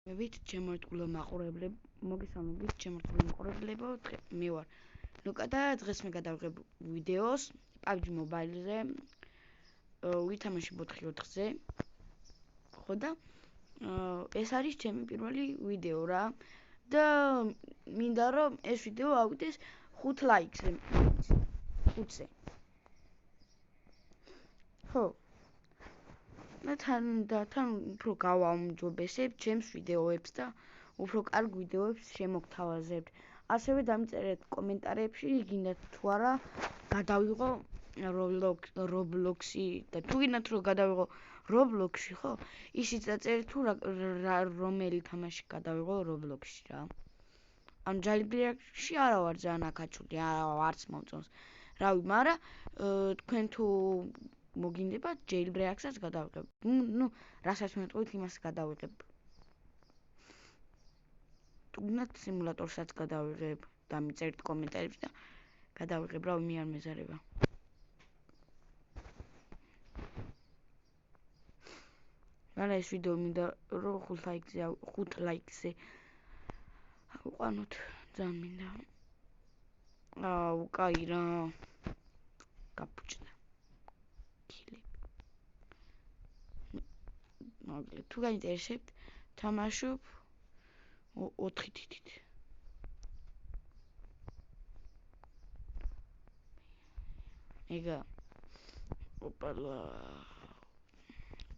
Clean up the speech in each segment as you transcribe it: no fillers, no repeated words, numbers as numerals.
მოგესალმებით ჩემართული მაყურებლებო, მე ვარ ლუკა და დღეს მე გადავიღებ ვიდეოს PUBG Mobile-ზე, ვითამაშებ 4-4-ზე. ხო და ეს არის ჩემი პირველი ვიდეო რა და მინდა რომ ეს ვიდეო ავიდეს 5 ლაიქზე. 5-ზე. ხო. თან უფრო გავაუმჯობესებ ჩემს ვიდეოებს და უფრო კარგ ვიდეოებს შემოგთავაზებთ. ასევე დამწერეთ კომენტარებში, გინდათ თუ არა გადავიღო Roblox-ი და თუ გინდათ რომ გადავიღო Roblox-ში, ხო? ისიც დაწერეთ თუ რომელი თამაში გადავიღო Roblox-ში რა. ან Jailbreak-ში არა ვარ ძალიან აკაჩული, არც მომწონს. რავი, მაგრამ თქვენ თუ მოგინდებათ Jailbreak-საც გადავიღებ. რასაც მეტყვით, იმას გადავიღებ. თუ გინდათ სიმულატორსაც გადავიღებ, დამიწერეთ კომენტარებში და გადავიღებ, რავი, მე არ მეზარება. მაგრამ ეს ვიდეო მინდა რომ 5 ლაიქზე ავყვანოთ, ძალიან მინდა. კაი რა. გაფუჭდა. თუ გაინტერესებთ, თამაშობ 4 თითით. ეგა ოპალა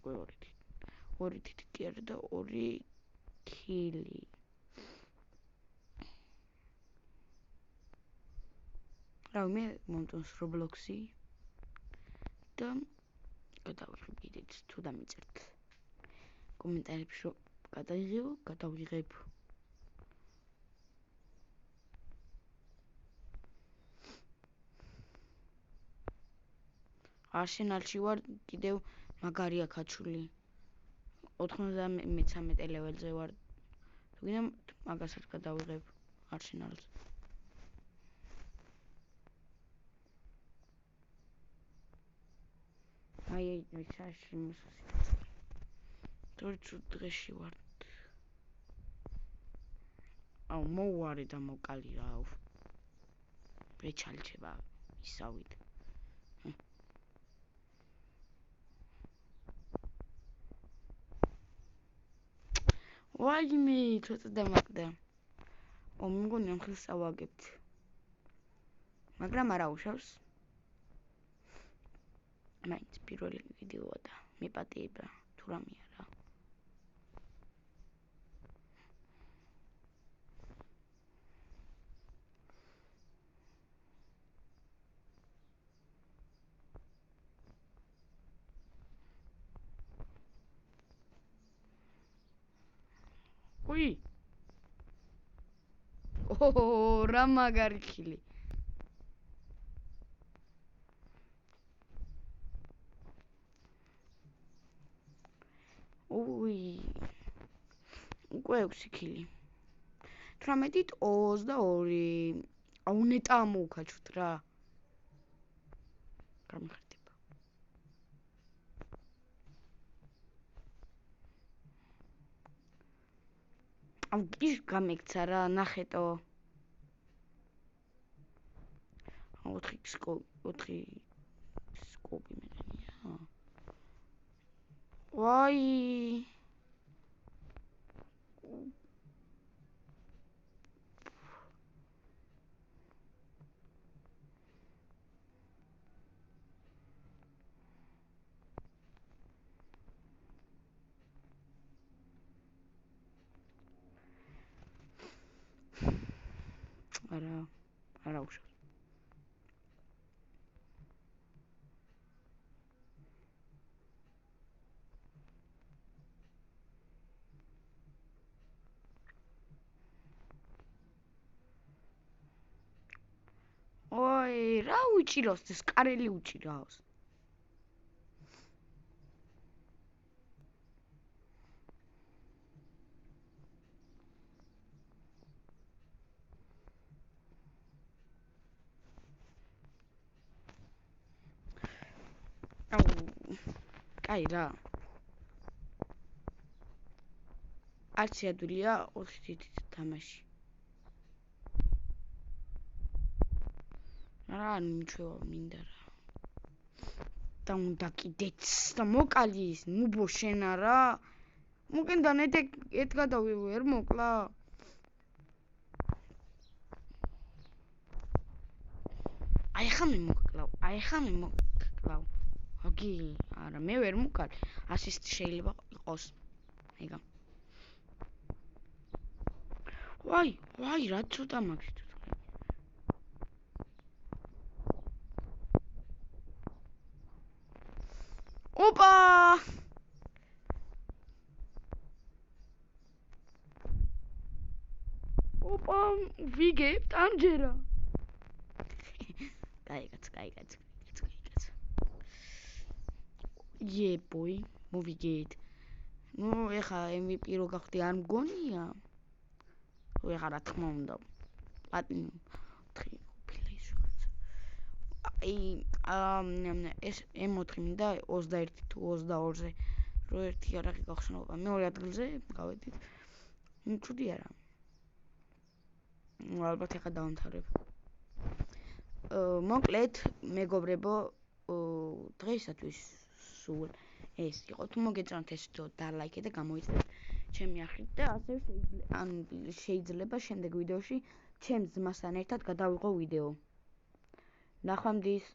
2 თითი კი არა და 2 ქილი. რავი, მე მომწონს Roblox-ი და გადავიღებ კიდეც თუ დამიწერთ კომენტარებში რომ გადავიღებ. Arsenal-ში ვარ კიდევ მაგარია ქაჩული. 93 ლეველზე ვარ. თუ გინდა მაგასაც გადავიღებ Arsenal-ს. აი, საში მოსასწრაფო. თორე დღეში ვარ. მოვარე და მოკალი რა. ვეჩალჩება ისავით. ვაიმე, ცოტა დამაგდა. მეგონი ამ ხელს ავაგებთ. მაგრამ არა უშავს. მაინც პირველი ვიდეოა და მეპატიება თუ რამე არა. ui რა მაგარი ხილი. უკვე 6 ქილი. 18-ით 22. ნეტა მოვქაჩვთ რა. გამიხარდება. ის გამექცა რა, ნახეთო. 4 სკოპი მეგონია. ვაი. არა უშავს. ой, რა უჭირავს ეს კარელი უჭირავს. კაი რა. არც ადვილია 4 თითით თამაში. რა ნიჩვევა მინდა რა. და უნდა კიდეც და მოკალი ის, ნუბო შენ არა? მოგენდან ედგა და ვერ მოკლა? აი ხა მე მოკლავ. აგი, არა, მე ვერ მოკალ. ასისტი შეიძლება იყოს. ეგა. ვაი, რა ცოტა მაქვს. ოპა! ოპა, ვიგებთ ამჯერა. კაი. ბოი, მოვიგეთ. ნუ ეხა MVP რო გავხდი არ მგონია? ხო ეხა რა თქმა უნდა. პლატინუმ 4 ყოფილის რაღაცა. ეს M4 მინდა 21 თუ 22-ზე. რო ერთი არაღი გავხსნობა. მეორე ადგილზე გავედით. ნუ ჩუდი არა. ალბათ ეხა დავამთავრებ. მოკლედ, მეგობრებო, დღეისათვის სულ ეს იყო. თუ მოგეწონათ ეს ვიდეო, დალაიქეთ და გამოიწერეთ ჩემი არხით და ასევე შეიძლება შემდეგ ვიდეოში ჩემს ძმასთან ერთად გადავიღო ვიდეო. ნახვამდის.